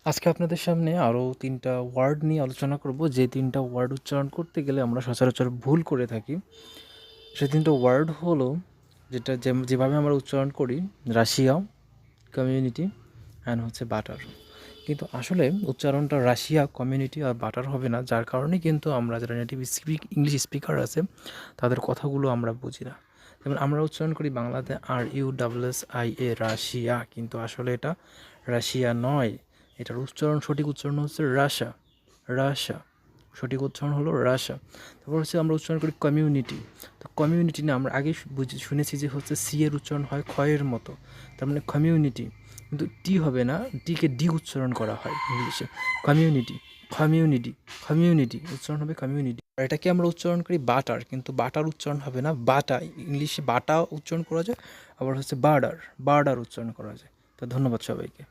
আজকে আপনাদের সামনে আরও ৩টা ওয়ার্ড নিয়ে আলোচনা করব, যে ৩টা ওয়ার্ড উচ্চারণ করতে গেলে আমরা সচরাচর ভুল করে থাকি। সেই ৩টা ওয়ার্ড হলো, যেভাবে আমরা উচ্চারণ করি, রাশিয়া, কমিউনিটি অ্যান্ড হচ্ছে বাটার। কিন্তু আসলে উচ্চারণটা রাশিয়া, কমিউনিটি আর বাটার হবে না, যার কারণে কিন্তু আমরা যারা নেটিভ ইংলিশ স্পিকার আছে তাদের কথাগুলো আমরা বুঝি না। যেমন আমরা উচ্চারণ করি বাংলাতে RUSSIA, রাশিয়া, কিন্তু আসলে এটা রাশিয়া নয়। এটার সঠিক উচ্চারণ হচ্ছে রাশা, রাশা। সঠিক উচ্চারণ হলো রাশা। তারপর হচ্ছে আমরা উচ্চারণ করি কমিউনিটি। তো কমিউনিটি না, আমরা আগে শুনেছি যে হচ্ছে সি এর উচ্চারণ হয় ক্ষয়ের মতো, তার মানে কমিউনিটি। কিন্তু টি হবে না, টিকে ডি উচ্চারণ করা হয় ইংলিশে। কমিউনিটি, কমিউনিটি, কমিউনিটি উচ্চারণ হবে কমিউনিটি। আর এটাকে আমরা উচ্চারণ করি বাটার, কিন্তু বাটার উচ্চারণ হবে না, বাটা। ইংলিশে বাটা উচ্চারণ করা যায়, আবার হচ্ছে বার্ডার, বার্ডার উচ্চারণ করা যায়। তো ধন্যবাদ সবাইকে।